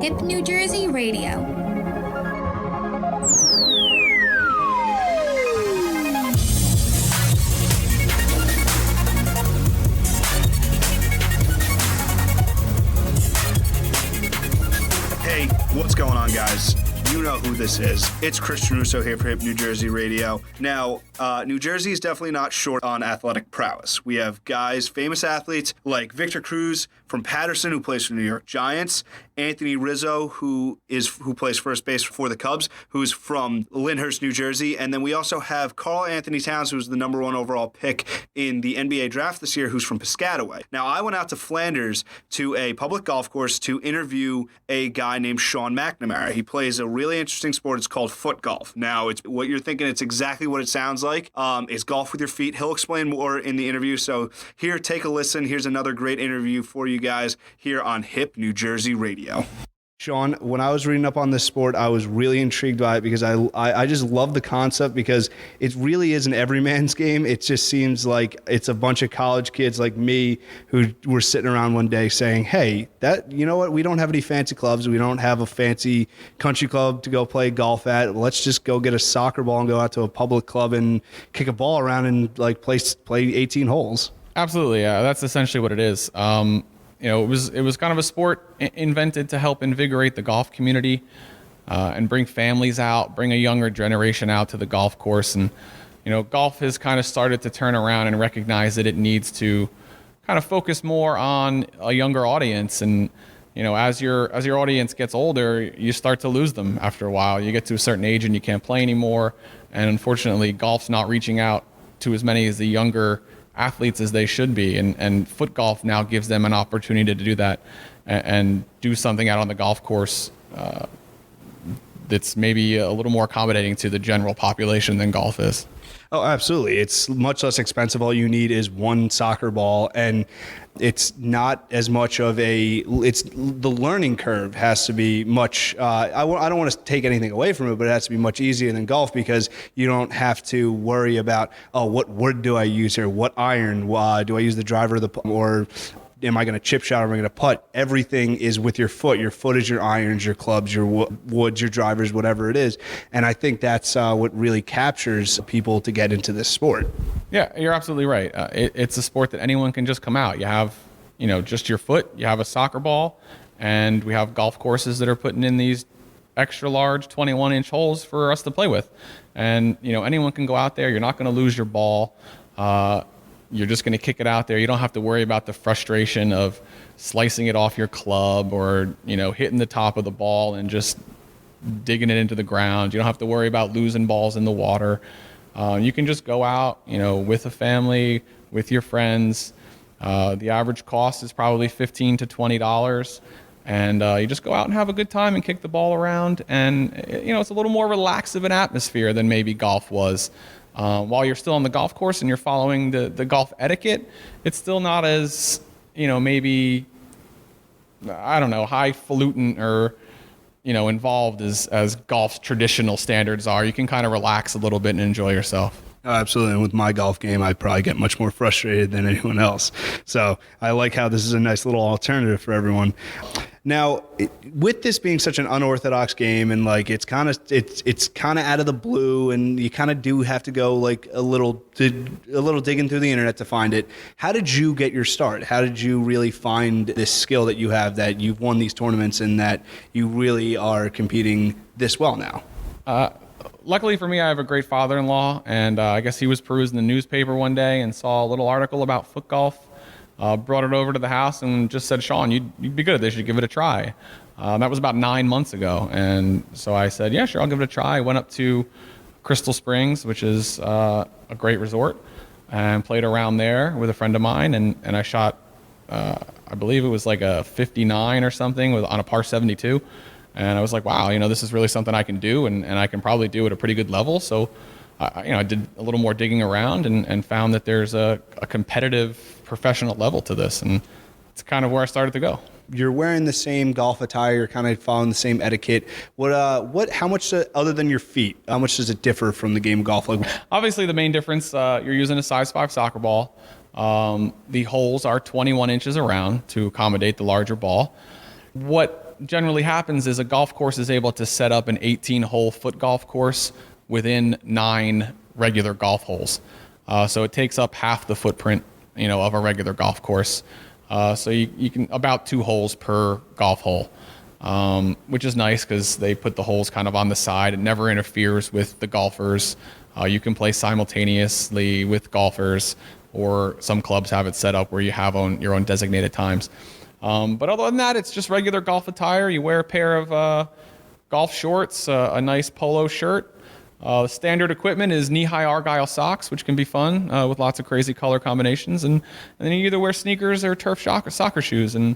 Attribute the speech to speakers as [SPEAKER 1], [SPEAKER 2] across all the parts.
[SPEAKER 1] Hip New Jersey Radio.
[SPEAKER 2] Hey, what's going on, guys? You know who this is. It's Christian Russo here for Hip New Jersey Radio. Now, New Jersey is definitely not short on athletic prowess. We have guys, famous athletes like Victor Cruz from Patterson, who plays for the New York Giants, Anthony Rizzo, who plays first base for the Cubs, who's from Lyndhurst, New Jersey, and then we also have Karl Anthony Towns, who's the number 1 overall pick in the NBA draft this year, who's from Piscataway. Now, I went out to Flanders to a public golf course to interview a guy named Sean McNamara. He plays a really interesting sport. It's called foot golf. Now, it's what you're thinking. It's exactly what it sounds like. It's golf with your feet. He'll explain more in the interview. So here, take a listen. Here's another great interview for you guys here on Hip New Jersey Radio. Sean, when I was reading up on this sport, I was really intrigued by it because I just love the concept because it really is an everyman's game. It just seems like it's a bunch of college kids like me who were sitting around one day saying, hey, you know what? We don't have any fancy clubs. We don't have a fancy country club to go play golf at. Let's just go get a soccer ball and go out to a public club and kick a ball around and like play 18 holes.
[SPEAKER 3] Absolutely. Yeah, that's essentially what it is. It was kind of a sport invented to help invigorate the golf community and bring families out, bring a younger generation out to the golf course. And, golf has kind of started to turn around and recognize that it needs to kind of focus more on a younger audience. And, as your audience gets older, you start to lose them after a while. You get to a certain age and you can't play anymore. And unfortunately, golf's not reaching out to as many as the younger athletes as they should be, and foot golf now gives them an opportunity to do that and do something out on the golf course that's maybe a little more accommodating to the general population than golf is.
[SPEAKER 2] Oh, absolutely. It's much less expensive. All you need is one soccer ball, and it's not as much of the learning curve has to be much, I don't want to take anything away from it, but it has to be much easier than golf because you don't have to worry about, what wood do I use here? What iron? Do I use the driver or am I going to chip shot or am I going to putt? Everything is with your foot. Your foot is your irons, your clubs, your woods, your drivers, whatever it is. And I think that's what really captures people to get into this sport.
[SPEAKER 3] Yeah, you're absolutely right. It's a sport that anyone can just come out. You have, just your foot, you have a soccer ball, and we have golf courses that are putting in these extra large 21-inch holes for us to play with. And, anyone can go out there. You're not going to lose your ball. You're just going to kick it out there. You don't have to worry about the frustration of slicing it off your club or, hitting the top of the ball and just digging it into the ground. You don't have to worry about losing balls in the water. You can just go out, with a family, with your friends. The average cost is probably $15 to $20. And you just go out and have a good time and kick the ball around. And, it's a little more relaxed of an atmosphere than maybe golf was. While you're still on the golf course and you're following the golf etiquette, it's still not as, maybe, highfalutin or, involved as golf's traditional standards are. You can kind of relax a little bit and enjoy yourself.
[SPEAKER 2] Oh, absolutely. And with my golf game, I probably get much more frustrated than anyone else. So I like how this is a nice little alternative for everyone. Now, with this being such an unorthodox game and like it's kind of out of the blue and you kind of do have to go like a little digging through the internet to find it. How did you get your start? How did you really find this skill that you have, that you've won these tournaments and that you really are competing this well now?
[SPEAKER 3] Luckily for me, I have a great father-in-law, and I guess he was perusing the newspaper one day and saw a little article about foot golf, brought it over to the house and just said, Sean, you'd be good at this. You should give it a try. That was about 9 months ago. And so I said, yeah, sure, I'll give it a try. I went up to Crystal Springs, which is a great resort, and played around there with a friend of mine. And I shot, I believe it was like a 59 or something on a par 72. And I was like, wow, this is really something I can do, and I can probably do at a pretty good level. So, I did a little more digging around and found that there's a competitive professional level to this. And it's kind of where I started to go.
[SPEAKER 2] You're wearing the same golf attire, kind of following the same etiquette. How much, other than your feet, how much does it differ from the game of golf?
[SPEAKER 3] Obviously, the main difference, you're using a size 5 soccer ball. The holes are 21 inches around to accommodate the larger ball. What what generally happens is a golf course is able to set up an 18-hole foot golf course within 9 regular golf holes. So it takes up half the footprint, of a regular golf course. So you can about 2 holes per golf hole, which is nice because they put the holes kind of on the side. It never interferes with the golfers. You can play simultaneously with golfers, or some clubs have it set up where you have your own designated times. But other than that, it's just regular golf attire. You wear a pair of golf shorts, a nice polo shirt. Standard equipment is knee-high Argyle socks, which can be fun with lots of crazy color combinations. And then you either wear sneakers or turf soccer shoes. And,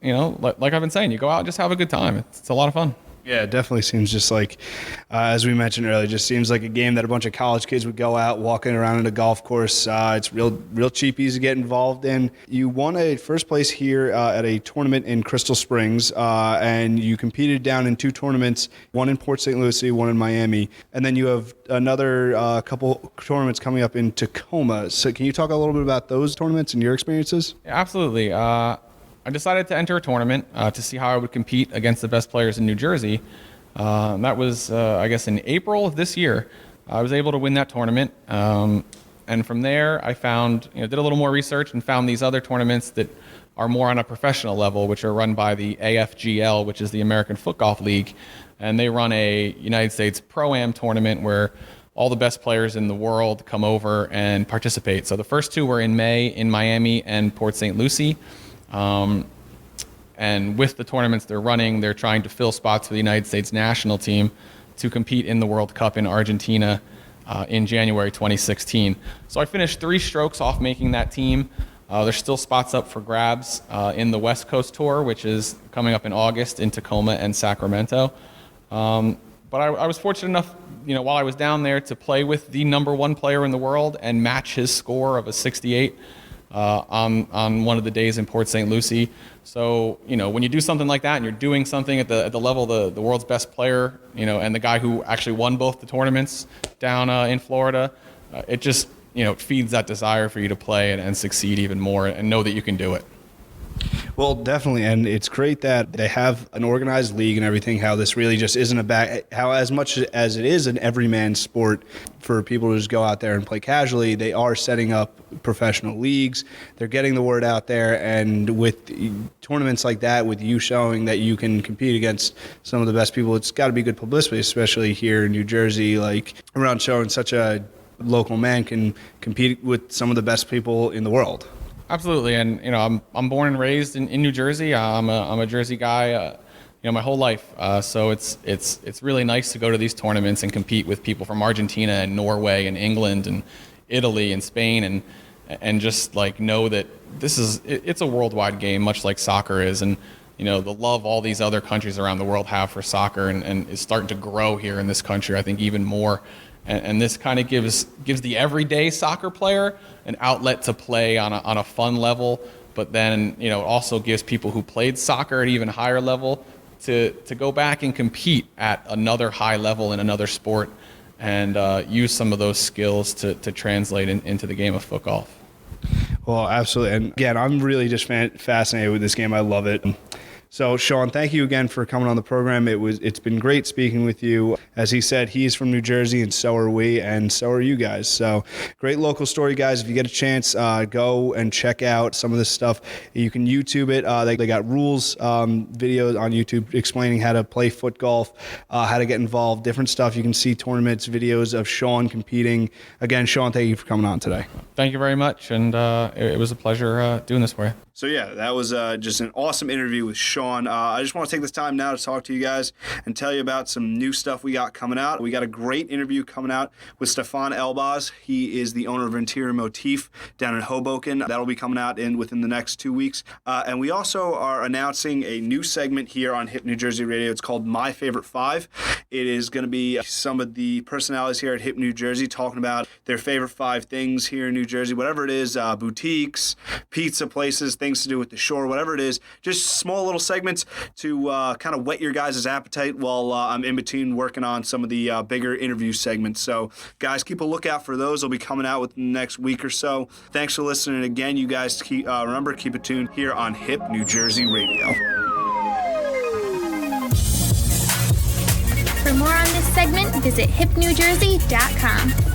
[SPEAKER 3] like I've been saying, you go out and just have a good time. It's a lot of fun.
[SPEAKER 2] Yeah, it definitely seems just like, as we mentioned earlier, just seems like a game that a bunch of college kids would go out walking around in a golf course. It's real cheap, easy to get involved in. You won a first place here at a tournament in Crystal Springs, and you competed down in 2 tournaments, one in Port St. Lucie, one in Miami, and then you have another couple tournaments coming up in Tacoma. So can you talk a little bit about those tournaments and your experiences?
[SPEAKER 3] Yeah, absolutely. I decided to enter a tournament to see how I would compete against the best players in New Jersey. That was, I guess, in April of this year. I was able to win that tournament. And from there, I found, did a little more research and found these other tournaments that are more on a professional level, which are run by the AFGL, which is the American Foot Golf League. And they run a United States Pro-Am tournament where all the best players in the world come over and participate. So the first 2 were in May in Miami and Port St. Lucie. And with the tournaments they're running, they're trying to fill spots for the United States national team to compete in the World Cup in Argentina in January 2016. So I finished 3 strokes off making that team. There's still spots up for grabs in the West Coast Tour, which is coming up in August in Tacoma and Sacramento. But I was fortunate enough, while I was down there, to play with the number 1 player in the world and match his score of a 68 on one of the days in Port St. Lucie. So, when you do something like that and you're doing something at the level of the world's best player, and the guy who actually won both the tournaments down in Florida, it just, feeds that desire for you to play and succeed even more and know that you can do it.
[SPEAKER 2] Well, definitely, and it's great that they have an organized league and everything, how this really just isn't how as much as it is an everyman sport for people to just go out there and play casually, they are setting up professional leagues. They're getting the word out there, and with tournaments like that, with you showing that you can compete against some of the best people, it's got to be good publicity, especially here in New Jersey, like around showing such a local man can compete with some of the best people in the world.
[SPEAKER 3] Absolutely, and I'm born and raised in New Jersey. I'm a Jersey guy, my whole life. So it's really nice to go to these tournaments and compete with people from Argentina and Norway and England and Italy and Spain, and just like know that it's a worldwide game, much like soccer is, and the love all these other countries around the world have for soccer and is starting to grow here in this country, I think, even more. And this kind of gives the everyday soccer player an outlet to play on a fun level, but then it also gives people who played soccer at even higher level to go back and compete at another high level in another sport and use some of those skills to translate into the game of foot golf.
[SPEAKER 2] Well, absolutely. And again, I'm really just fascinated with this game. I love it. So, Sean, thank you again for coming on the program. It's been great speaking with you. As he said, he's from New Jersey, and so are we, and so are you guys. So, great local story, guys. If you get a chance, go and check out some of this stuff. You can YouTube it. They got rules videos on YouTube explaining how to play foot golf, how to get involved, different stuff. You can see tournaments, videos of Sean competing. Again, Sean, thank you for coming on today.
[SPEAKER 3] Thank you very much, and it was a pleasure doing this for you.
[SPEAKER 2] So yeah, that was just an awesome interview with Sean. I just want to take this time now to talk to you guys and tell you about some new stuff we got coming out. We got a great interview coming out with Stefan Elbaz. He is the owner of Interior Motif down in Hoboken. That'll be coming out within the next 2 weeks. And we also are announcing a new segment here on Hip New Jersey Radio. It's called My Favorite Five. It is going to be some of the personalities here at Hip New Jersey talking about their favorite 5 things here in New Jersey, whatever it is, boutiques, pizza places, things to do with the shore, whatever it is, just small little segments to kind of whet your guys' appetite while I'm in between working on some of the bigger interview segments. So guys, keep a lookout for those. They'll be coming out within the next week or so. Thanks for listening again. You guys remember, keep it tuned here on Hip New Jersey Radio.
[SPEAKER 1] segment, visit hipnewjersey.com.